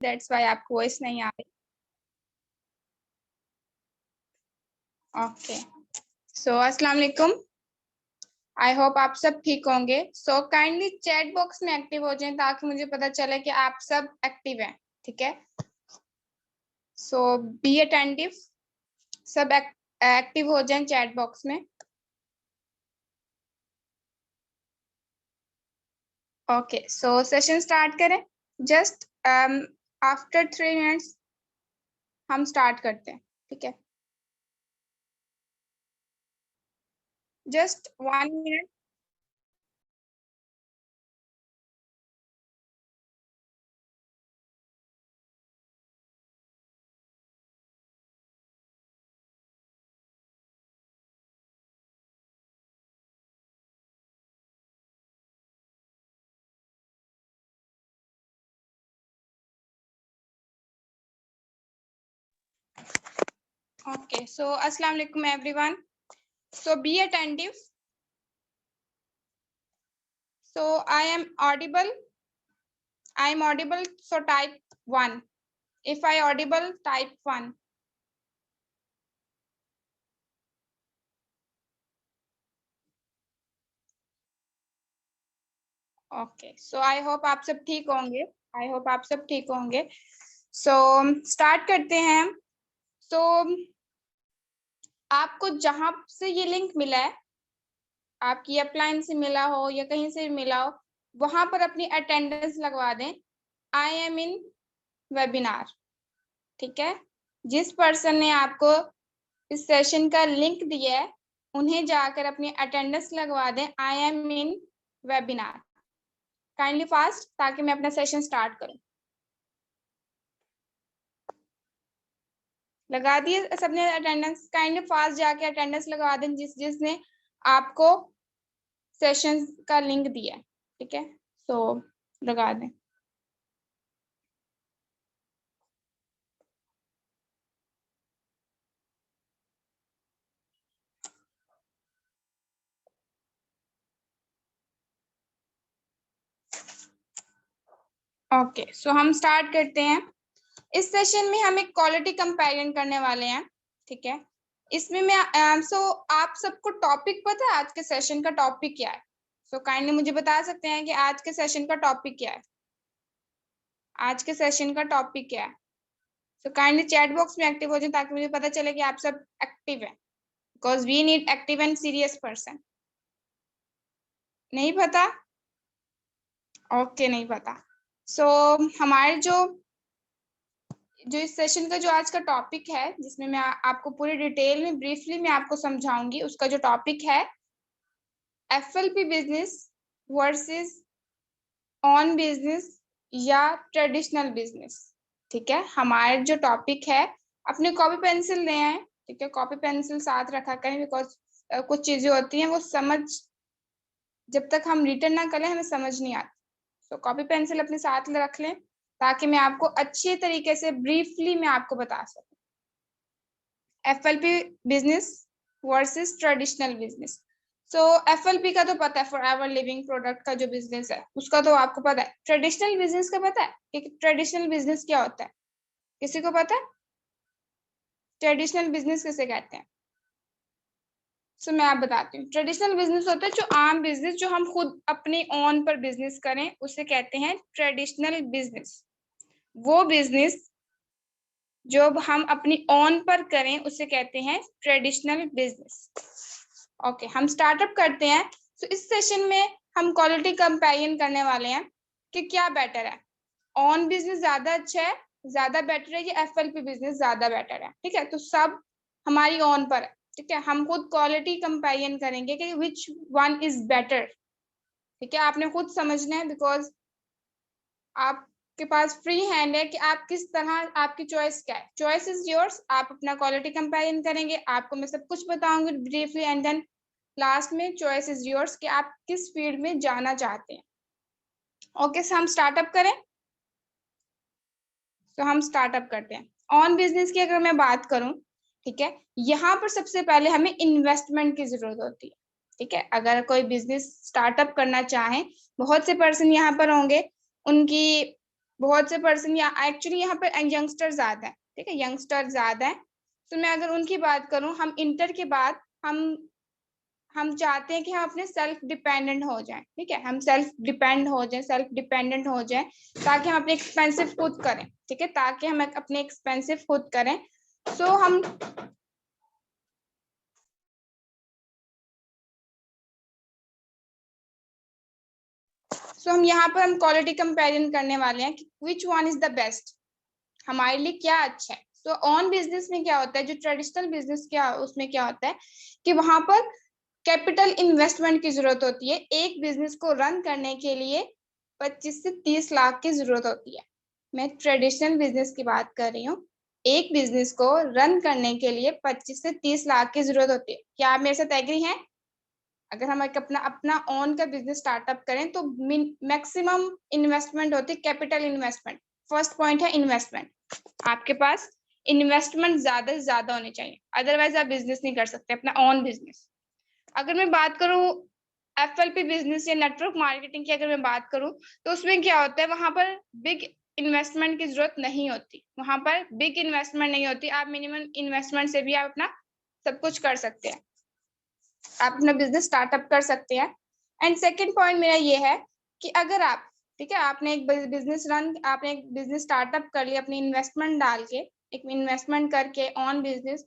That's why आपको voice नहीं आ रही। ओके, सो अस्सलाम वालेकुम। आई होप आप सब ठीक होंगे। सो काइंडली चैट बॉक्स में एक्टिव हो जाएं ताकि मुझे पता चले कि आप सब एक्टिव हैं। ठीक है, सो बी अटेंटिव, सब एक्टिव हो जाएं चैट बॉक्स में। ओके, सो सेशन स्टार्ट करें। जस्ट आफ्टर 3 मिनट्स हम स्टार्ट करते हैं। ठीक है, जस्ट 1 मिनट। ओके, सो अस्सलाम वालेकुम everyone. So be attentive. So I am audible. I am audible. So type 1. If I audible, type 1. Okay. So I hope आप सब ठीक होंगे। I hope आप सब ठीक होंगे। So start करते हैं। So आपको जहां से ये लिंक मिला है, आपकी अपलाइन से मिला हो या कहीं से भी मिला हो, वहां पर अपनी अटेंडेंस लगवा दें। I am in webinar. ठीक है, जिस पर्सन ने आपको इस सेशन का लिंक दिया है उन्हें जाकर अपनी अटेंडेंस लगवा दें। I am in webinar. Kindly fast, ताकि मैं अपना सेशन स्टार्ट करूं। लगा दिए सबने अटेंडेंस? काइंडली फास्ट जाके अटेंडेंस लगा दें जिसने आपको सेशन का लिंक दिया है। ठीक है, सो लगा दें। ओके, सो हम स्टार्ट करते हैं। इस सेशन में हम एक क्वालिटी कंपैरिजन करने वाले हैं। ठीक है, इसमें मैं आप सबको टॉपिक पता है? आज के सेशन का टॉपिक क्या है? सो काइंडली मुझे बता सकते हैं कि आज के सेशन का टॉपिक क्या है? आज के सेशन का टॉपिक क्या है? सो काइंडली चैट बॉक्स में एक्टिव हो जाए ताकि मुझे पता चले कि आप सब एक्टिव हैं, because we need active and serious person. नहीं पता? ओके, नहीं पता। सो हमारे जो इस सेशन का जो आज का टॉपिक है, जिसमें मैं आपको पूरी डिटेल में ब्रीफली मैं आपको समझाऊंगी, उसका जो टॉपिक है FLP business versus on business या ट्रेडिशनल बिजनेस। ठीक है, हमारे जो टॉपिक है, अपने कॉपी पेंसिल ले आए। ठीक है, कॉपी पेंसिल साथ रखा करें, बिकॉज कुछ चीजें होती हैं वो समझ, जब तक हम रिटर्न ना करें हमें समझ नहीं आती। तो कॉपी पेंसिल अपने साथ रख लें ताकि मैं आपको अच्छे तरीके से ब्रीफली मैं आपको बता सकूं। FLP business versus traditional business. So FLP का तो पता है, फॉर एवर लिविंग प्रोडक्ट का जो बिजनेस है उसका तो आपको पता है। ट्रेडिशनल बिजनेस का पता है कि ट्रेडिशनल बिजनेस क्या होता है? किसी को पता है ट्रेडिशनल बिजनेस किसे कहते हैं? सो मैं आप बताती हूँ। ट्रेडिशनल बिजनेस होता है जो आम बिजनेस, जो हम खुद अपने ऑन पर बिजनेस करें, उसे कहते हैं ट्रेडिशनल बिजनेस। वो बिजनेस जो हम अपनी ऑन पर करें उसे कहते हैं ट्रेडिशनल बिजनेस। ओके, हम स्टार्टअप करते हैं। तो इस सेशन में हम क्वालिटी कंपैरिजन करने वाले हैं कि क्या बेटर है, ऑन बिजनेस ज्यादा अच्छा है, ज्यादा बेटर है, या एफएलपी बिजनेस ज्यादा बेटर है। ठीक है, तो सब हमारी ऑन पर है। ठीक है, हम खुद क्वालिटी कंपैरिजन करेंगे कि विच वन इज बेटर। ठीक है, आपने खुद समझना है, बिकॉज आपके पास फ्री हैंड है कि आप किस तरह, आपकी चॉइस क्या है। Choice is yours. आप अपना क्वालिटी कंपैरिजन करेंगे, आपको मैं सब कुछ बताऊंगी ब्रीफली, एंड देन लास्ट में चॉइस इज योर्स कि आप किस फील्ड में जाना चाहते हैं। ओके, सो हम स्टार्टअप करें। तो हम स्टार्टअप करते हैं। ऑन बिजनेस की अगर मैं बात करूं, ठीक है, यहाँ पर सबसे पहले हमें इन्वेस्टमेंट की जरूरत होती है। ठीक है, अगर कोई बिजनेस स्टार्टअप करना चाहे, बहुत से पर्सन यहाँ पर होंगे, उनकी बहुत से पर्सन या एक्चुअली यहाँ पर यंगस्टर ज्यादा है, ठीक है, यंगस्टर ज्यादा है। तो मैं अगर उनकी बात करूं, हम इंटर के बाद हम चाहते हैं कि हम अपने सेल्फ डिपेंडेंट हो जाएं, ठीक है, हम सेल्फ डिपेंड हो जाएं, सेल्फ डिपेंडेंट हो जाएं, ताकि हम अपने एक्सपेंसिव खुद करें, ठीक है, ताकि हम अपने एक्सपेंसिव खुद करें। सो हम यहाँ पर हम क्वालिटी कंपेरिजन करने वाले हैं कि which one is the best, हमारे लिए क्या अच्छा है। तो ऑन बिजनेस में क्या होता है, जो ट्रेडिशनल बिजनेस क्या उसमें क्या होता है कि वहां पर कैपिटल इन्वेस्टमेंट की जरूरत होती है। एक बिजनेस को रन करने के लिए 25 से 30 लाख की जरूरत होती है। मैं ट्रेडिशनल बिजनेस की बात कर रही हूँ। एक बिजनेस को रन करने के लिए 25 से 30 लाख की जरूरत होती है। क्या आप मेरे साथ एग्री हैं? अगर हम एक अपना अपना ऑन का बिजनेस स्टार्टअप करें तो मैक्सिमम इन्वेस्टमेंट होती है, कैपिटल इन्वेस्टमेंट। फर्स्ट पॉइंट है इन्वेस्टमेंट। आपके पास इन्वेस्टमेंट ज्यादा से ज्यादा होनी चाहिए, अदरवाइज आप बिजनेस नहीं कर सकते अपना ऑन बिजनेस। अगर मैं बात करूं FLP बिजनेस या नेटवर्क मार्केटिंग की, अगर मैं बात करूं तो उसमें क्या होता है, वहां पर बिग इन्वेस्टमेंट की जरूरत नहीं होती, वहां पर बिग इन्वेस्टमेंट नहीं होती। आप मिनिमम इन्वेस्टमेंट से भी आप अपना सब कुछ कर सकते हैं, आप अपना बिजनेस स्टार्टअप कर सकते हैं। एंड सेकेंड पॉइंट मेरा ये है कि अगर आप, ठीक है, आपने एक बिजनेस आपने एक बिजनेस स्टार्टअप कर लिया अपनी इन्वेस्टमेंट डाल के, एक इन्वेस्टमेंट करके ऑन बिजनेस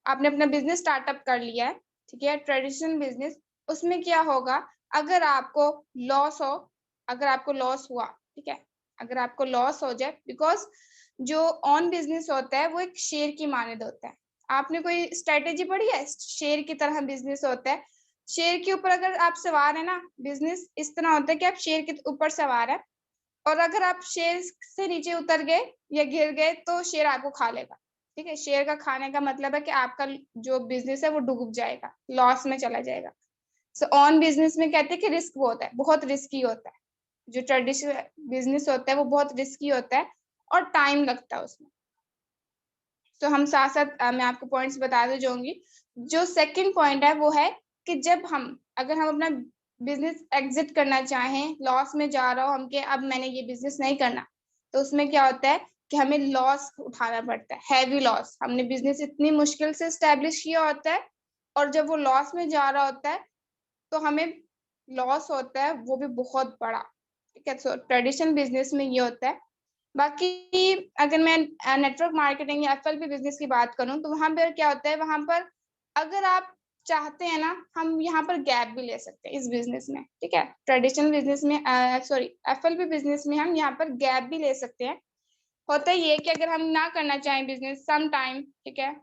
आपने अपना बिजनेस स्टार्टअप कर लिया है, ठीक है, ट्रेडिशनल बिजनेस। उसमें क्या होगा, अगर आपको लॉस हो, अगर आपको लॉस हुआ, ठीक है, अगर आपको लॉस हो जाए, बिकॉज जो ऑन बिजनेस होता है वो एक शेयर की मानद होता है। आपने कोई स्ट्रेटेजी पढ़ी है? शेयर की तरह बिजनेस होता है। शेयर के ऊपर अगर आप सवार है ना, बिजनेस इस तरह होता है कि आप शेयर के ऊपर सवार है, और अगर आप शेयर से नीचे उतर गए या गिर गए तो शेयर आपको खा लेगा, ठीक है। शेयर का खाने का मतलब है कि आपका जो बिजनेस है वो डूब जाएगा, लॉस में चला जाएगा। सो ऑन बिजनेस में कहते हैं कि रिस्क होता है, बहुत रिस्की होता है। जो ट्रेडिशनल बिजनेस होता है वो बहुत रिस्की होता है और टाइम लगता है उसमें। तो हम साथ साथ मैं आपको पॉइंट्स बताते जाऊंगी। जो सेकंड पॉइंट है वो है कि जब हम, अगर हम अपना बिजनेस एग्जिट करना चाहें, लॉस में जा रहा हो हम, के अब मैंने ये बिजनेस नहीं करना, तो उसमें क्या होता है कि हमें लॉस उठाना पड़ता है, हैवी लॉस। हमने बिजनेस इतनी मुश्किल से स्टैब्लिश किया होता है, और जब वो लॉस में जा रहा होता है तो हमें लॉस होता है, वो भी बहुत बड़ा, ठीक है। तो ट्रेडिशनल बिजनेस में ये होता है। बाकी अगर मैं नेटवर्क मार्केटिंग या FLP बिजनेस की बात करूं तो वहां पर क्या होता है, वहां पर अगर आप चाहते हैं ना, हम यहाँ पर गैप भी ले सकते हैं इस बिजनेस में, ठीक है। ट्रेडिशनल बिजनेस में सॉरी FLP बिजनेस में हम यहाँ पर गैप भी ले सकते हैं। होता ये कि अगर हम ना करना चाहें बिजनेस सम टाइम, ठीक है,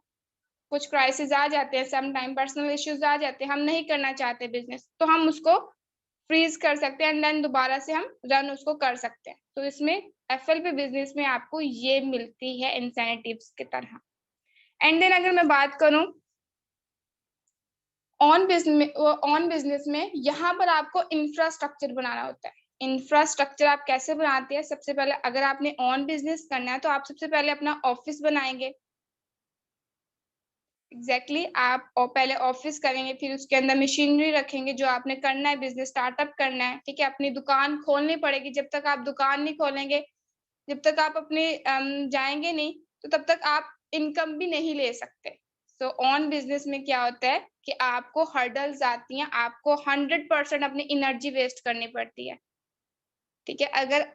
कुछ क्राइसिस आ जाते हैं, सम टाइम पर्सनल इश्यूज आ जाते हैं, हम नहीं करना चाहते बिजनेस, तो हम उसको फ्रीज कर सकते हैं एंड देन दोबारा से हम रन उसको कर सकते हैं। तो इसमें FLP बिजनेस में आपको ये मिलती है इंसेंटिव्स की तरह। एंड देन अगर मैं बात करूं ऑन बिजनेस में यहाँ पर आपको इंफ्रास्ट्रक्चर बनाना होता है। इंफ्रास्ट्रक्चर आप कैसे बनाते हैं? सबसे पहले अगर आपने ऑन बिजनेस करना है तो आप सबसे पहले अपना ऑफिस बनाएंगे। एग्जैक्टली आप पहले ऑफिस करेंगे, फिर उसके अंदर मशीनरी रखेंगे, जो आपने करना है बिजनेस स्टार्टअप करना है, ठीक है। अपनी दुकान खोलनी पड़ेगी, जब तक आप दुकान नहीं खोलेंगे, जब तक आप अपने जाएंगे नहीं, तो तब तक आप इनकम भी नहीं ले सकते। सो ऑन बिजनेस में क्या होता है कि आपको हर्डल्स आती हैं, आपको 100% अपनी एनर्जी वेस्ट करनी पड़ती है, ठीक है। अगर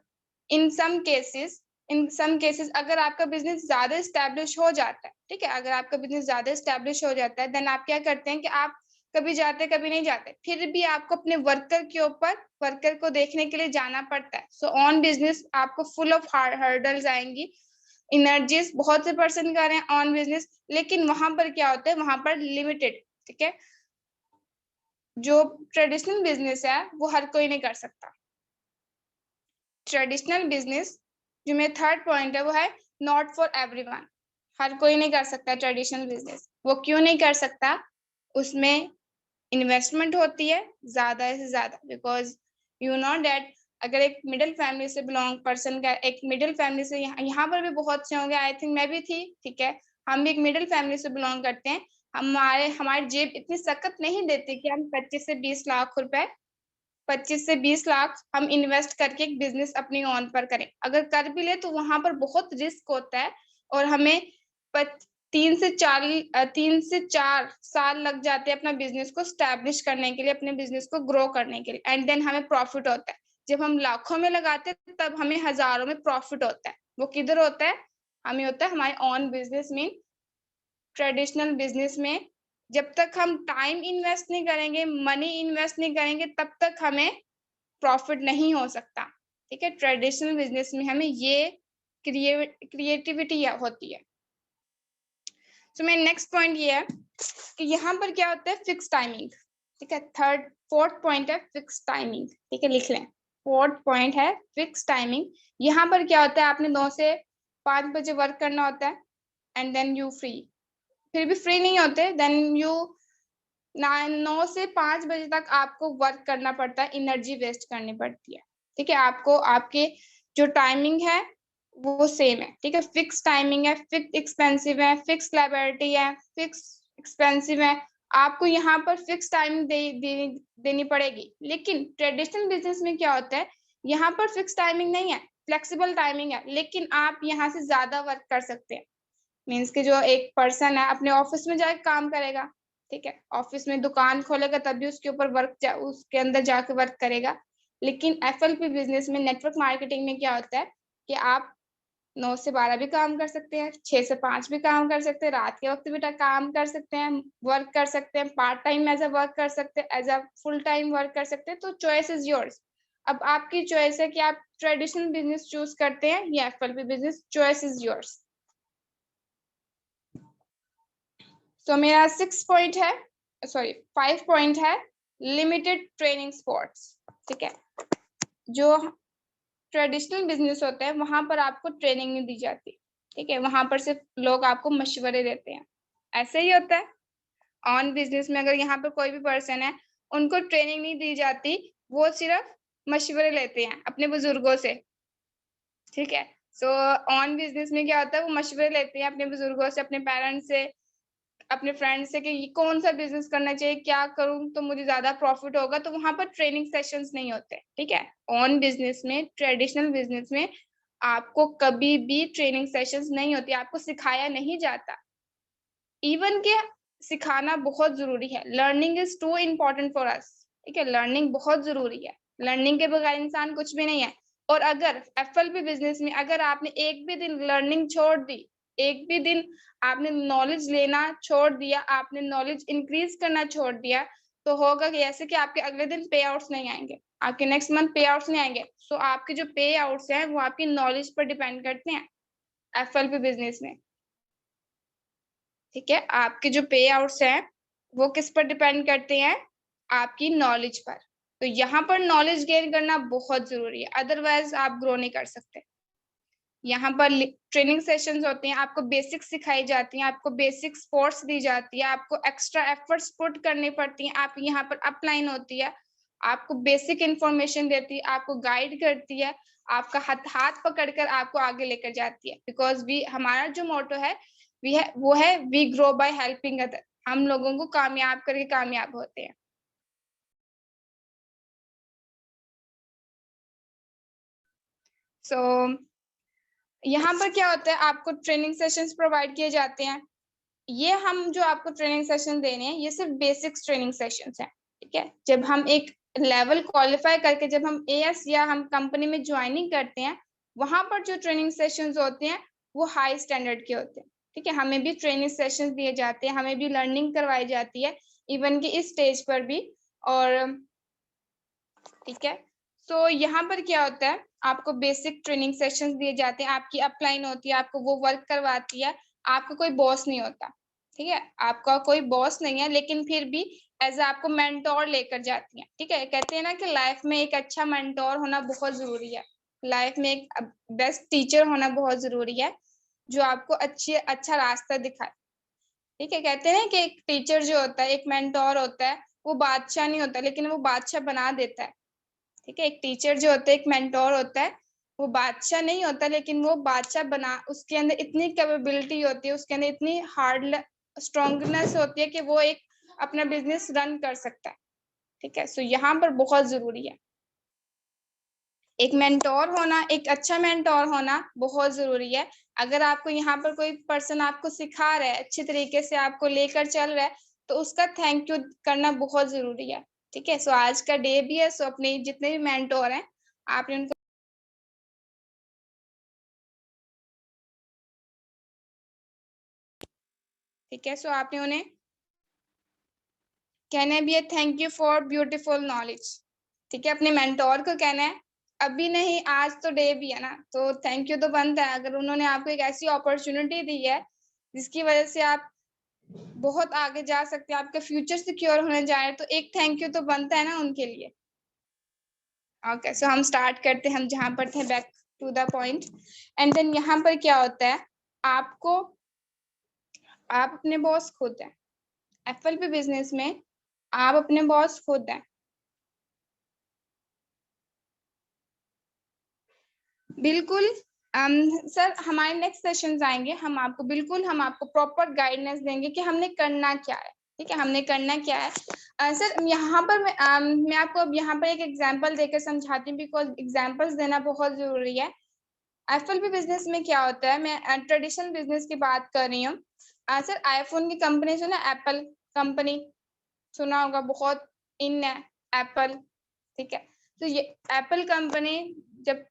इन सम केसेस अगर आपका बिजनेस ज्यादा स्टैब्लिश हो जाता है, ठीक है, अगर आपका बिजनेस ज्यादा स्टैब्लिश हो जाता है, देन आप क्या करते हैं कि आप कभी जाते कभी नहीं जाते, फिर भी आपको अपने वर्कर को देखने के लिए जाना पड़ता है। सो ऑन बिजनेस आपको फुल ऑफ हर्डल्स आएंगी, एनर्जीज। बहुत से पर्सन कर रहे हैं ऑन बिजनेस, लेकिन वहां पर क्या होता है, वहां पर लिमिटेड, ठीक है। जो ट्रेडिशनल बिजनेस है वो हर कोई नहीं कर सकता। ट्रेडिशनल बिजनेस जो मेरा थर्ड पॉइंट है वो है नॉट फॉर एवरीवन। हर कोई नहीं कर सकता ट्रेडिशनल बिजनेस। वो क्यों नहीं कर सकता? उसमें इन्वेस्टमेंट होती है ज्यादा से ज्यादा, बिकॉज यू नो डेट अगर एक मिडिल फैमिली से बिलोंग पर्सन का, एक मिडिल फैमिली से, यहाँ पर भी बहुत से होंगे, आई थिंक मैं भी थी, ठीक है, हम भी एक मिडिल फैमिली से बिलोंग करते हैं। हमारी जेब इतनी सख्त नहीं देती कि हम 25 से 20 लाख रुपए 25 से 20 लाख हम इन्वेस्ट करके एक बिजनेस अपनी ऑन पर करें, अगर कर भी ले तो वहां पर बहुत रिस्क होता है और हमें 3 से 4 साल लग जाते हैं अपना बिजनेस को स्टैब्लिश करने के लिए, अपने बिजनेस को ग्रो करने के लिए, एंड देन हमें प्रॉफिट होता है। जब हम लाखों में लगाते हैं तब हमें हजारों में प्रॉफिट होता है। वो किधर होता है? हमें होता है हमारे ऑन बिजनेस में, ट्रेडिशनल बिजनेस में। जब तक हम टाइम इन्वेस्ट नहीं करेंगे, मनी इन्वेस्ट नहीं करेंगे, तब तक हमें प्रॉफिट नहीं हो सकता। ठीक है, ट्रेडिशनल बिजनेस में हमें ये क्रिएटिविटी होती है। तो मेरा नेक्स्ट पॉइंट ये है कि यहाँ पर क्या होता है, फिक्स टाइमिंग। ठीक है, फोर्थ पॉइंट है फिक्स टाइमिंग। ठीक है, लिख लें, फोर्थ पॉइंट है फिक्स टाइमिंग। यहाँ पर क्या होता है, आपने 9 से 5 बजे वर्क करना होता है एंड देन यू फ्री, फिर भी फ्री नहीं होते, देन यू 9 से 5 बजे तक आपको वर्क करना पड़ता है, एनर्जी वेस्ट करनी पड़ती है। ठीक है, आपको आपके जो टाइमिंग है वो सेम है। ठीक है, फिक्स टाइमिंग है, फिक्स एक्सपेंसिव है, फिक्स लायबिलिटी है, फिक्स एक्सपेंसिव है। आपको यहाँ पर फिक्स टाइमिंग देनी पड़ेगी। लेकिन ट्रेडिशनल बिजनेस में क्या होता है, यहाँ पर फिक्स टाइमिंग नहीं है, फ्लेक्सिबल टाइमिंग है, लेकिन आप यहाँ से ज्यादा वर्क कर सकते हैं। मीन्स कि जो एक पर्सन है अपने ऑफिस में जाके काम करेगा, ठीक है, ऑफिस में दुकान खोलेगा तब भी उसके ऊपर उसके अंदर जाके वर्क करेगा। लेकिन FLP बिजनेस में, नेटवर्क मार्केटिंग में क्या होता है कि आप 9 से 12 भी काम कर सकते हैं, 6 से 5 भी काम कर सकते हैं, रात के वक्त भी काम कर सकते हैं, वर्क कर सकते हैं, part time as a work कर सकते हैं, as a full time work कर सकते हैं। तो चॉइस इज योर्स। अब आपकी चॉइस है कि आप ट्रेडिशनल बिजनेस चूज करते हैं या FLP business, choice is yours. तो मेरा 6 पॉइंट है, सॉरी 5 पॉइंट है, लिमिटेड ट्रेनिंग स्पॉट्स। ठीक है, जो ट्रेडिशनल बिजनेस होते हैं वहां पर आपको ट्रेनिंग नहीं दी जाती। ठीक है, वहां पर सिर्फ लोग आपको मशवरे देते हैं। ऐसे ही होता है ऑन बिजनेस में, अगर यहाँ पर कोई भी पर्सन है उनको ट्रेनिंग नहीं दी जाती, वो सिर्फ मशवरे लेते हैं अपने बुजुर्गों से। ठीक है, सो ऑन बिजनेस में क्या होता है, वो मशवरे लेते हैं अपने बुजुर्गों से, अपने पेरेंट्स से, अपने फ्रेंड से कि कौन सा बिजनेस करना चाहिए, क्या करूं तो मुझे ज्यादा प्रॉफिट होगा। तो वहां पर ट्रेनिंग सेशंस नहीं होते। ठीक है, ऑन बिजनेस में, ट्रेडिशनल बिजनेस में आपको कभी भी ट्रेनिंग सेशंस नहीं होती, आपको सिखाया नहीं जाता। इवन के सिखाना बहुत जरूरी है, learning is too important for us. ठीक है, लर्निंग बहुत जरूरी है, लर्निंग के बगैर इंसान कुछ भी नहीं है। और अगर FLP बिजनेस में अगर आपने एक भी दिन लर्निंग छोड़ दी, एक भी दिन आपने नॉलेज लेना छोड़ दिया, आपने नॉलेज इंक्रीज करना छोड़ दिया, तो होगा कि ऐसे कि आपके अगले दिन पे आउट्स नहीं आएंगे, आपके नेक्स्ट मंथ पे आउट्स नहीं आएंगे। सो आपके जो पे आउट्स हैं वो आपकी नॉलेज पर डिपेंड करते हैं FLP बिजनेस में। ठीक है, आपके जो पे आउट्स हैं वो किस पर डिपेंड करते हैं, आपकी नॉलेज पर। तो यहाँ पर नॉलेज गेन करना बहुत जरूरी है, अदरवाइज आप ग्रो नहीं कर सकते। यहाँ पर ट्रेनिंग सेशंस होते हैं, आपको बेसिक्स सिखाई जाती हैं, आपको बेसिक स्पोर्ट्स दी जाती है, आपको एक्स्ट्रा एफर्ट्स पुट करनी पड़ती हैं, आप यहाँ पर अपलाइन होती है, आपको बेसिक इंफॉर्मेशन देती है, आपको गाइड करती है, आपका हाथ पकड़कर आपको आगे लेकर जाती है। बिकॉज वी, हमारा जो मोटो है वो है we grow by helping other, हम लोगों को कामयाब करके कामयाब होते हैं। सो यहाँ पर क्या होता है, आपको ट्रेनिंग सेशंस प्रोवाइड किए जाते हैं। ये हम जो आपको ट्रेनिंग सेशन दे रहे हैं ये सिर्फ बेसिक्स ट्रेनिंग सेशंस हैं। ठीक है, जब हम एक लेवल क्वालिफाई करके जब हम AS या हम कंपनी में ज्वाइनिंग करते हैं, वहां पर जो ट्रेनिंग सेशंस होते हैं वो हाई स्टैंडर्ड के होते हैं। ठीक है, हमें भी ट्रेनिंग सेशंस दिए जाते हैं, हमें भी लर्निंग करवाई जाती है, इवन कि इस स्टेज पर भी। और ठीक है, सो यहाँ पर क्या होता है, आपको बेसिक ट्रेनिंग सेशंस दिए जाते हैं, आपकी अपलाइन होती है, आपको वो वर्क करवाती है, आपका कोई बॉस नहीं होता। ठीक है, आपका कोई बॉस नहीं है, लेकिन फिर भी एज आपको मेंटोर लेकर जाती है। ठीक है, कहते हैं ना कि लाइफ में एक अच्छा मेंटोर होना बहुत जरूरी है, लाइफ में एक बेस्ट टीचर होना बहुत जरूरी है, जो आपको अच्छा रास्ता दिखाए। ठीक है, कहते हैं कि एक टीचर जो होता है, एक मेंटोर होता है, वो बादशाह नहीं होता, लेकिन वो बादशाह बना देता है। ठीक है, एक टीचर जो होता है, एक मेंटोर होता है, वो बादशाह नहीं होता, लेकिन वो बादशाह बना, उसके अंदर इतनी कैपेबिलिटी होती है, उसके अंदर इतनी हार्ड स्ट्रॉन्गनेस होती है कि वो एक अपना बिजनेस रन कर सकता है। ठीक है। सो यहाँ पर बहुत जरूरी है एक मेंटोर होना, एक अच्छा मेंटोर होना बहुत जरूरी है। अगर आपको यहाँ पर कोई पर्सन आपको सिखा रहा है, अच्छे तरीके से आपको लेकर चल रहा है, तो उसका थैंक यू करना बहुत जरूरी है। ठीक है। सो आज का डे भी है, सो अपने जितने भी मेंटोर हैं आपने उनको, ठीक है, सो आपने उन्हें कहना भी है thank you for beautiful knowledge. ठीक है, अपने मेंटोर को कहना है, अभी नहीं आज तो डे भी है ना, तो थैंक यू तो बनता है। अगर उन्होंने आपको एक ऐसी अपॉर्चुनिटी दी है जिसकी वजह से आप बहुत आगे जा सकते हैं, आपका फ्यूचर सिक्योर होने जा रहा है, तो एक थैंक यू तो बनता है ना उनके लिए। ओके, सो हम स्टार्ट करते हैं, हम जहां पर थे, back to the point. And then यहाँ पर क्या होता है, आपको, आप अपने बॉस खुद हैं। एफएलपी बिजनेस में आप अपने बॉस खुद हैं। बिल्कुल। सर हमारे नेक्स्ट सेशंस आएंगे, हम आपको बिल्कुल, हम आपको प्रॉपर गाइडेंस देंगे कि हमने करना क्या है। ठीक है, हमने करना क्या है। सर यहाँ पर मैं आपको अब यहाँ पर एक एग्जांपल देकर समझाती हूँ, बिकॉज एग्जांपल्स देना बहुत जरूरी है। एफएलपी बिजनेस में क्या होता है, मैं ट्रेडिशनल बिजनेस की बात कर रही हूँ। सर आईफोन की कंपनी सुना, एप्पल कंपनी सुना होगा, बहुत इन है एप्पल। ठीक है, तो ये एप्पल कंपनी जब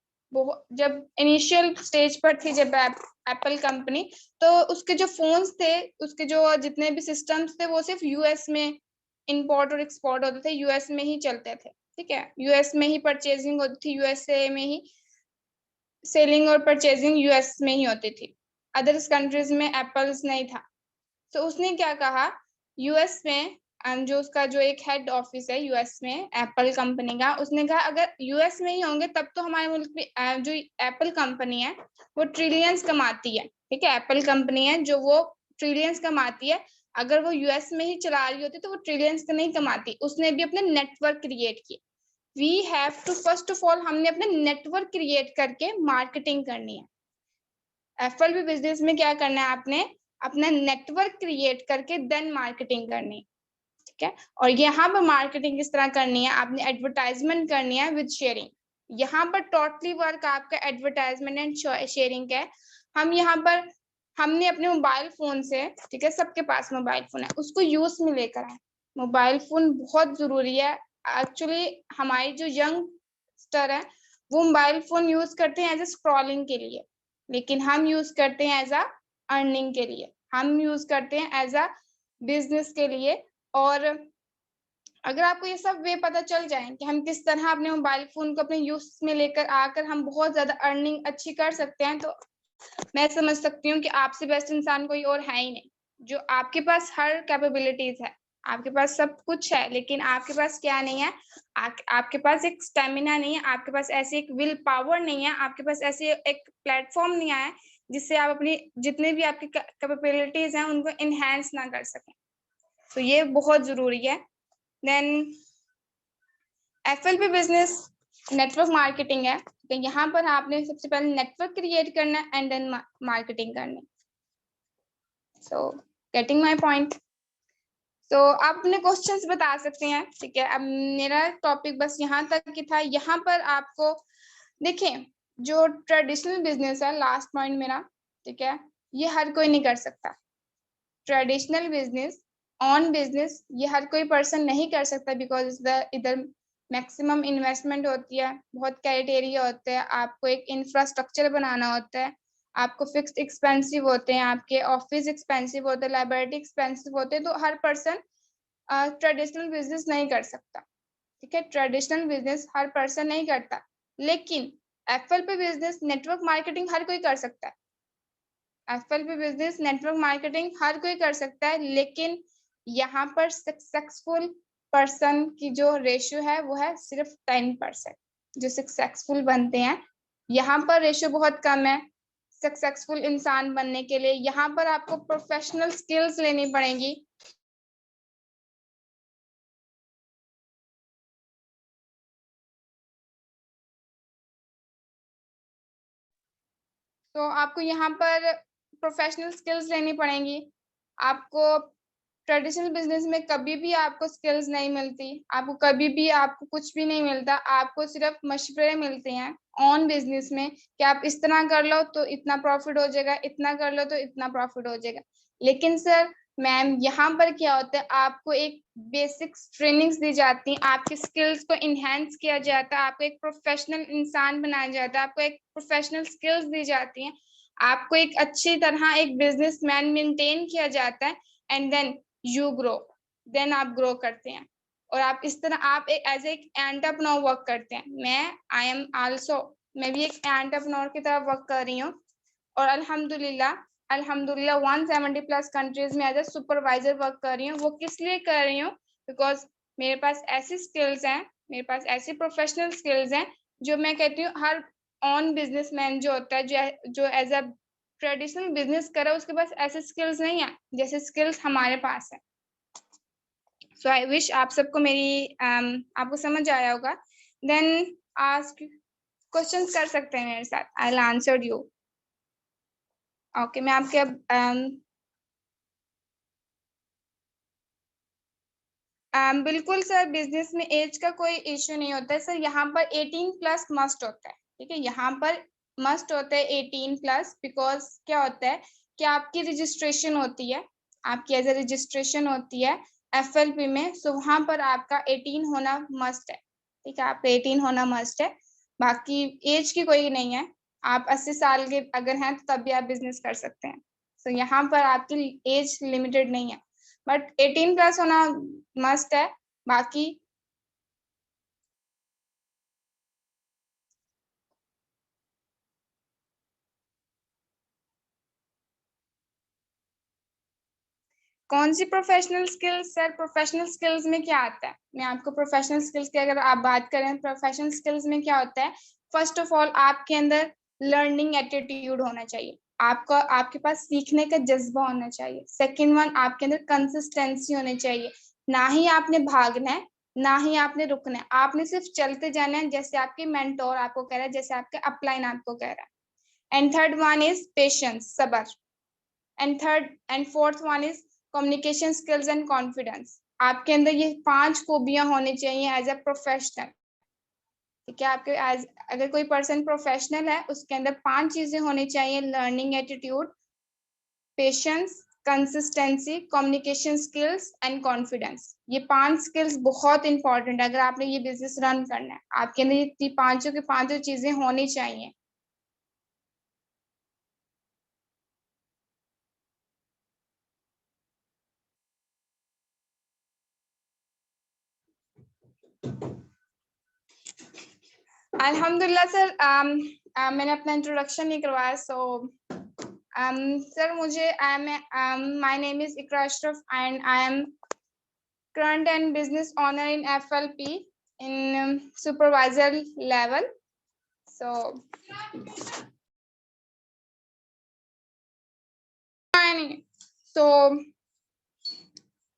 जब इनिशियल स्टेज पर थी, जब एप्पल कंपनी, तो उसके जो फोन्स थे, उसके जो जितने भी सिस्टम्स थे, वो सिर्फ यूएस में इंपोर्ट और एक्सपोर्ट होते थे, यूएस में ही चलते थे। ठीक है, यूएस में ही परचेजिंग होती थी, यूएसए में ही सेलिंग और परचेजिंग यूएस में ही होती थी। अदर्स कंट्रीज में एप्पल्स नहीं था। तो उसने क्या कहा, यूएस में जो उसका जो एक हेड ऑफिस है यूएस में एप्पल कंपनी का, उसने कहा अगर यूएस में ही होंगे तब तो हमारे मुल्क में जो एप्पल कंपनी है वो ट्रिलियंस कमाती है। ठीक है, एप्पल कंपनी है जो वो ट्रिलियंस कमाती है, अगर वो यूएस में ही चला रही होती तो वो ट्रिलियंस का नहीं कमाती। उसने भी अपने नेटवर्क क्रिएट किए। We have to first of all, हमने अपने नेटवर्क क्रिएट करके मार्केटिंग करनी है। एफएलबी बिजनेस में क्या करना है, आपने अपना नेटवर्क क्रिएट करके देन मार्केटिंग करनी। ठीक है, और यहाँ पर मार्केटिंग किस तरह करनी है, आपने एडवर्टाइजमेंट करनी है विद शेयरिंग। यहाँ पर टोटली वर्क आपका एडवर्टाइजमेंट एंड शेयरिंग है। हम यहाँ पर, हमने अपने मोबाइल फोन से, ठीक है, सबके पास मोबाइल फोन है, उसको यूज में लेकर आए। मोबाइल फोन बहुत जरूरी है। एक्चुअली हमारी जो यंगस्टर है वो मोबाइल फोन यूज करते हैं एज ए स्क्रॉलिंग के लिए, लेकिन हम यूज करते हैं एज अ अर्निंग के लिए, हम यूज करते हैं एज अ बिजनेस के लिए। और अगर आपको ये सब वे पता चल जाए कि हम किस तरह अपने मोबाइल फोन को अपने यूज में लेकर आकर हम बहुत ज्यादा अर्निंग अच्छी कर सकते हैं, तो मैं समझ सकती हूँ कि आपसे बेस्ट इंसान कोई और है ही नहीं। जो आपके पास हर कैपेबिलिटीज है, आपके पास सब कुछ है, लेकिन आपके पास क्या नहीं है, आपके पास एक स्टेमिना नहीं है, आपके पास ऐसी एक विल पावर नहीं है, आपके पास ऐसे एक प्लेटफॉर्म नहीं आया जिससे आप अपनी जितने भी आपकी कैपेबिलिटीज हैं उनको इनहेंस ना कर सकें। तो ये बहुत जरूरी है। Then FLP business network marketing है, तो यहाँ पर आपने सबसे पहले नेटवर्क क्रिएट करना है एंड देन मार्केटिंग करनी। So getting my point. तो आप अपने क्वेश्चंस बता सकते हैं। ठीक है, अब मेरा टॉपिक बस यहाँ तक की था। यहाँ पर आपको देखें, जो ट्रेडिशनल बिजनेस है, लास्ट पॉइंट मेरा, ठीक है, ये हर कोई नहीं कर सकता। ट्रेडिशनल बिजनेस, ऑन बिजनेस, ये हर कोई पर्सन नहीं कर सकता, बिकॉज इधर मैक्सिमम इन्वेस्टमेंट होती है, बहुत क्राइटेरिया होते हैं, आपको एक इंफ्रास्ट्रक्चर बनाना होता है, आपको फिक्स्ड एक्सपेंसिव होते हैं, आपके ऑफिस एक्सपेंसिव होते हैं, लाइब्रेरी एक्सपेंसिव होते हैं, तो हर पर्सन ट्रेडिशनल बिजनेस नहीं कर सकता। ठीक है, ट्रेडिशनल बिजनेस हर पर्सन नहीं करता, लेकिन एफएलपी बिजनेस नेटवर्क मार्केटिंग हर कोई कर सकता है। एफएलपी बिजनेस नेटवर्क मार्केटिंग हर कोई कर सकता है, लेकिन यहाँ पर सक्सेसफुल पर्सन की जो रेशियो है वो है सिर्फ 10%। जो सक्सेसफुल बनते हैं, यहाँ पर रेशियो बहुत कम है सक्सेसफुल इंसान बनने के लिए। यहाँ पर आपको प्रोफेशनल स्किल्स लेनी पड़ेगी। तो आपको यहाँ पर प्रोफेशनल स्किल्स लेनी पड़ेंगी। आपको ट्रेडिशनल बिजनेस में कभी भी आपको स्किल्स नहीं मिलती, आपको कभी भी आपको कुछ भी नहीं मिलता, आपको सिर्फ मशवरे मिलते हैं ऑन बिजनेस में कि आप इस तरह कर लो तो इतना प्रॉफिट हो जाएगा, इतना कर लो तो इतना प्रॉफिट हो जाएगा। लेकिन सर मैम यहाँ पर क्या होता है, आपको एक बेसिक ट्रेनिंग्स दी जाती हैं, आपके स्किल्स को इनहेंस किया जाता है, आपको एक प्रोफेशनल इंसान बनाया जाता है, आपको एक प्रोफेशनल स्किल्स दी जाती हैं, आपको एक अच्छी तरह एक बिजनेसमैन मेंटेन किया जाता है, and then you grow, then आप ग्रो करते हैं और आप इस तरह आप एक एज एक एंटरप्रेन्योर वर्क करते हैं। आई एम आल्सो, मैं भी एक एंटरप्रेन्योर की तरह वर्क कर रही हूँ और अल्हम्दुलिल्लाह अल्हम्दुलिल्लाह 170 प्लस कंट्रीज में एज ए सुपरवाइजर वर्क कर रही हूँ। वो किस लिए कर रही हूँ, बिकॉज मेरे पास ऐसी स्किल्स हैं, मेरे पास ऐसी प्रोफेशनल स्किल्स हैं जो मैं कहती हूँ हर ऑन बिजनेसमैन जो होता है, जो एज अ ट्रेडिशनल बिजनेस करे उसके पास ऐसे स्किल्स नहीं है जैसे स्किल्स हमारे पास है। सो आई विश आप सबको मेरी आपको समझ आया होगा। देन आस्क क्वेश्चंस कर सकते हैं मेरे साथ, I will answer you. Okay, मैं आपके अब बिल्कुल सर, बिजनेस में एज का कोई इश्यू नहीं होता है सर। यहाँ पर 18 प्लस मस्ट होता है, ठीक है, यहाँ पर मस्ट होता है 18 प्लस, बिकॉज क्या होता है कि आपकी रजिस्ट्रेशन होती है, आपकी एज ए रजिस्ट्रेशन होती है FLP में, सो वहाँ पर आपका 18 होना मस्ट है, ठीक है, आपका 18 होना मस्ट है। बाकी एज की कोई नहीं है, आप 80 साल के अगर हैं तो तब भी आप बिजनेस कर सकते हैं। सो यहाँ पर आपकी एज लिमिटेड नहीं है, बट 18 प्लस होना मस्ट है। बाकी कौन सी professional skills sir, professional skills में क्या आता है, मैं आपको प्रोफेशनल स्किल्स की अगर आप बात करें, प्रोफेशनल स्किल्स में क्या होता है, फर्स्ट ऑफ ऑल आपके अंदर लर्निंग एटीट्यूड होना चाहिए, आपका आपके पास सीखने का जज्बा होना चाहिए। सेकंड वन, आपके अंदर कंसिस्टेंसी होनी चाहिए, ना ही आपने भागना है ना ही आपने रुकना है, आपने सिर्फ चलते जाना है जैसे आपके मेंटोर आपको कह रहा है, जैसे आपके अपलाइन आपको कह रहा है। And third one is patience, सबर। And third and fourth one is communication skills and confidence. आपके अंदर ये 5 खूबियां होनी चाहिए एज ए प्रोफेशनल, ठीक है, आपके एज अगर कोई पर्सन प्रोफेशनल है उसके अंदर 5 चीजें होनी चाहिए, learning attitude, patience, consistency, communication skills and confidence. ये 5 स्किल्स बहुत इंपॉर्टेंट है, अगर आपने ये बिजनेस रन करना है आपके अंदर ये पांचों की पांचों चीजें होनी चाहिए। अल्हम्दुलिल्लाह सर, मैंने अपना इंट्रोडक्शन नहीं करवाया, सो सर मुझे my name is Iqra Ashraf and I am current and business owner in FLP in supervisor level. So so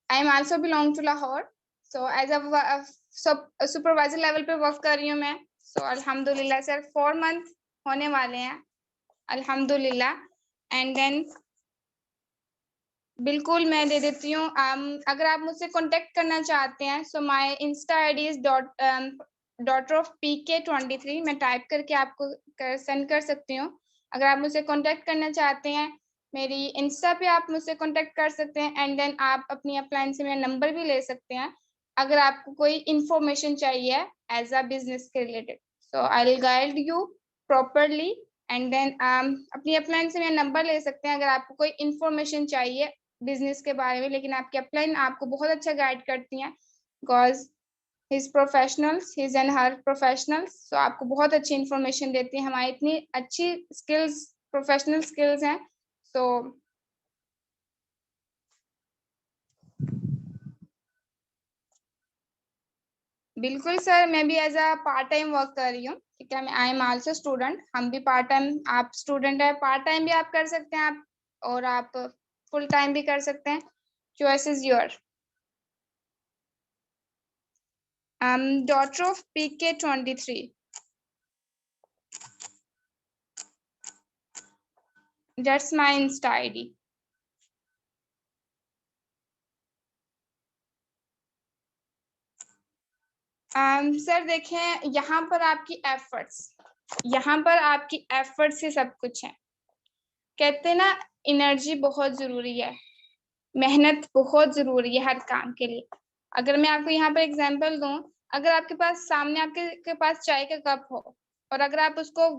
I am also belong to Lahore. So as a supervisor level पे work कर रही हूँ मैं। So अल्हम्दुलिल्लाह sir 4 month होने वाले हैं अल्हम्दुलिल्लाह। एंड देन बिल्कुल मैं दे देती हूँ, अगर आप मुझसे कांटेक्ट करना चाहते हैं, so my Insta ID is daughter of PK23, मैं टाइप करके आपको सेंड कर सकती हूँ। अगर आप मुझसे कांटेक्ट करना चाहते हैं मेरी इंस्टा पे आप मुझसे कांटेक्ट कर सकते हैं, एंड देन आप अपनी अपलाइन से मेरा नंबर भी ले सकते हैं अगर आपको कोई इंफॉर्मेशन चाहिए एज अ बिजनेस के related. So I will guide you properly, and then अपनी अपलाइन से मेरा नंबर ले सकते हैं अगर आपको कोई इंफॉर्मेशन चाहिए बिजनेस के बारे में। लेकिन आपके अपलाइन आपको बहुत अच्छा गाइड करती हैं, because his professionals, his and her professionals, तो आपको बहुत अच्छी इंफॉर्मेशन देती हैं, हमारी इतनी अच्छी स्किल्स, प्रोफेशनल स्किल्स हैं। सो बिल्कुल सर, मैं भी as a part time work कर रही हूँ, ठीक है, आई एम आल्सो स्टूडेंट, हम भी पार्ट टाइम, आप स्टूडेंट है पार्ट टाइम भी आप कर सकते हैं आप, और आप फुल टाइम भी कर सकते हैं, choice is your. Daughter of PK23, that's my Insta ID. Sir देखें, यहाँ पर आपकी एफर्ट्स से सब कुछ है। कहते हैं ना, एनर्जी बहुत जरूरी है, मेहनत बहुत जरूरी है हर काम के लिए। अगर मैं आपको यहाँ पर एग्जांपल दूं, अगर आपके पास सामने आपके पास चाय का कप हो और अगर आप उसको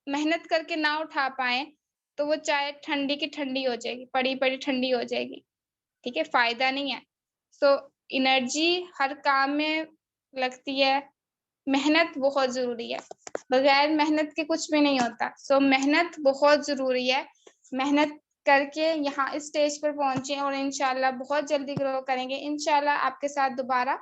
मेहनत करके ना उठा पाए तो वो चाय ठंडी की ठंडी हो जाएगी, पड़ी पड़ी ठंडी हो जाएगी। ठीक है, फायदा नहीं है। सो एनर्जी हर काम में लगती है, मेहनत बहुत जरूरी है, बगैर मेहनत के कुछ भी नहीं होता। सो मेहनत बहुत जरूरी है। मेहनत करके यहाँ इस स्टेज पर पहुंचे और इंशाल्लाह बहुत जल्दी ग्रो करेंगे। इंशाल्लाह आपके साथ दोबारा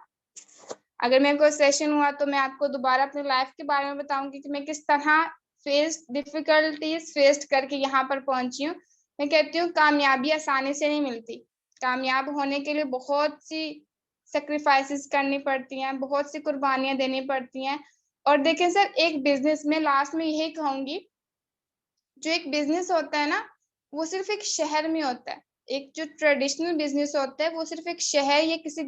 अगर मेरे को सेशन हुआ तो मैं आपको दोबारा अपनी लाइफ के बारे में बताऊंगी कि मैं किस तरह डिफिकल्टीज फेस करके यहाँ पर पहुंची हूँ। मैं कहती हूँ कामयाबी आसानी से नहीं मिलती, कामयाब होने के लिए बहुत सी सेक्रीफाइसेस करनी पड़ती हैं, बहुत सी कुर्बानियां देनी पड़ती हैं। और देखें सर, एक बिजनेस में लास्ट में यही कहूंगी, जो एक बिजनेस होता है ना, वो सिर्फ एक शहर में होता है। एक जो ट्रेडिशनल बिजनेस होता है वो सिर्फ एक शहर या किसी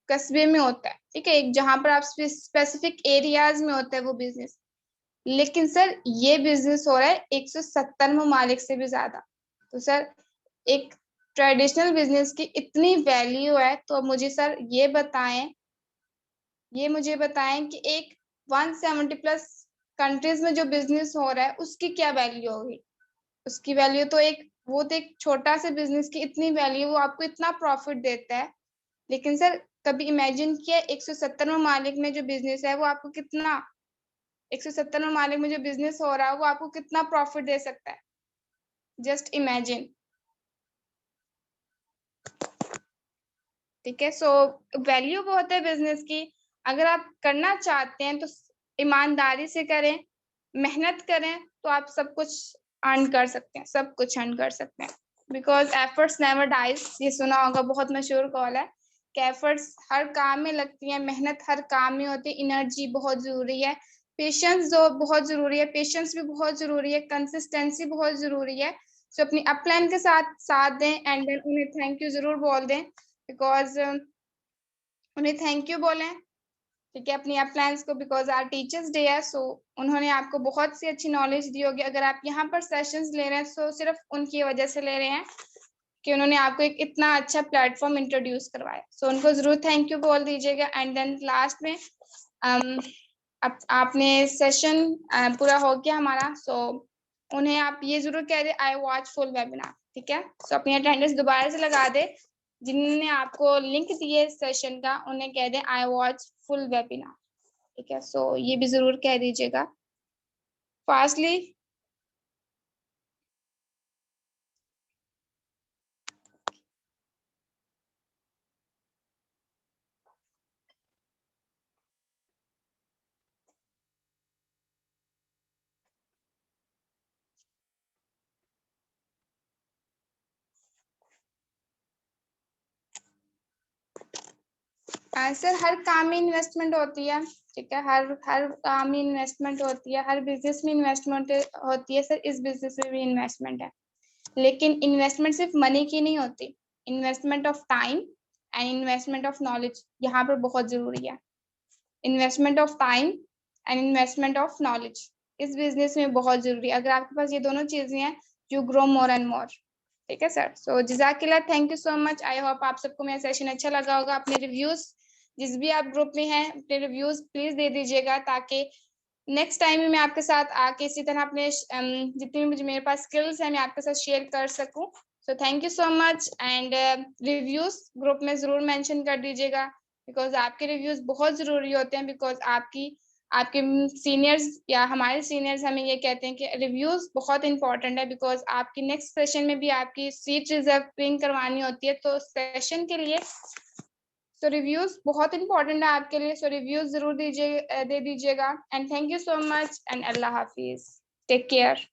कस्बे में होता है, ठीक है, एक जहां पर आप स्पेसिफिक एरियाज में होता है वो बिजनेस। लेकिन सर ये बिजनेस हो रहा है 170 ममालिक से भी ज्यादा। तो सर एक ट्रेडिशनल बिजनेस की इतनी वैल्यू है, तो मुझे बताएं कि एक 170 प्लस कंट्रीज में जो बिजनेस हो रहा है उसकी क्या वैल्यू होगी। उसकी वैल्यू तो एक छोटा सा बिजनेस की इतनी वैल्यू, वो आपको इतना प्रॉफिट देता है। लेकिन सर कभी इमेजिन किया 170 ममालिक में जो बिजनेस है वो आपको कितना, 170 ममालिक में जो बिजनेस हो रहा है वो आपको कितना प्रॉफिट दे सकता है, जस्ट इमेजिन। ठीक है, सो वैल्यू बहुत है बिजनेस की। अगर आप करना चाहते हैं तो ईमानदारी से करें, मेहनत करें, तो आप सब कुछ अर्न कर सकते हैं, सब कुछ अर्न कर सकते हैं। बिकॉज एफर्ट्स नेवर डाइज, ये सुना होगा, बहुत मशहूर कॉल है कि एफर्ट्स हर काम में लगती है, मेहनत हर काम में होती है, एनर्जी बहुत जरूरी है, पेशेंस जो बहुत जरूरी है, पेशेंस भी बहुत जरूरी है, कंसिस्टेंसी बहुत जरूरी है। सो अपनी अपलाइन के साथ साथ दें एंड देन उन्हें थैंक यू जरूर बोल दें, बिकॉज उन्हें थैंक यू बोलें, ठीक है, अपनी अपलाइंस को, बिकॉज आर टीचर्स डे है। सो उन्होंने आपको बहुत सी अच्छी नॉलेज दी होगी। अगर आप यहाँ पर सेशंस ले रहे हैं तो सिर्फ उनकी वजह से ले रहे हैं कि उन्होंने आपको एक इतना अच्छा प्लेटफॉर्म इंट्रोड्यूस करवाया। सो उनको जरूर थैंक यू बोल दीजिएगा। एंड देन लास्ट में आपने सेशन पूरा हो गया हमारा, सो उन्हें आप ये जरूर कह दे आई वॉच फुल वेबिनार, ठीक है। सो अपनी अटेंडेंस दोबारा से लगा दे, जिन्होंने आपको लिंक दिए सेशन का उन्हें कह दे आई वॉच फुल वेबिनार, ठीक है। सो ये भी जरूर कह दीजिएगा फास्टली। सर हर काम में इन्वेस्टमेंट होती है, ठीक है, हर काम में इन्वेस्टमेंट होती है, हर बिजनेस में इन्वेस्टमेंट होती है। सर इस बिजनेस में भी इन्वेस्टमेंट है, लेकिन इन्वेस्टमेंट सिर्फ मनी की नहीं होती, investment of time and investment of knowledge यहाँ पर बहुत जरूरी है। Investment of time and investment of knowledge इस बिजनेस में बहुत जरूरी है। अगर आपके पास ये दोनों चीजें हैं, you grow more and more, ठीक है सर। सो जज़ाकिल्लाह, thank you so much. I hope आप सबको मेरा सेशन अच्छा लगा होगा। अपने रिव्यूज, जिस भी आप ग्रुप में हैं, अपने रिव्यूज प्लीज दे दीजिएगा, ताकि नेक्स्ट टाइम मैं आपके साथ आके इसी तरह अपने जितनी भी मेरे पास स्किल्स हैं मैं आपके साथ शेयर कर सकूं। So thank you so much. And reviews group में जरूर मेंशन कर दीजिएगा, बिकॉज आपके रिव्यूज बहुत जरूरी होते हैं। बिकॉज आपके सीनियर्स या हमारे सीनियर्स हमें ये कहते हैं कि रिव्यूज बहुत इंपॉर्टेंट है, बिकॉज आपकी नेक्स्ट सेशन में भी आपकी सीट रिजर्विंग करवानी होती है, तो सेशन के लिए सो रिव्यूज बहुत इंपॉर्टेंट है आपके लिए। सो रिव्यूज जरूर दे दीजिएगा। And thank you so much and अल्लाह हाफिज, टेक केयर।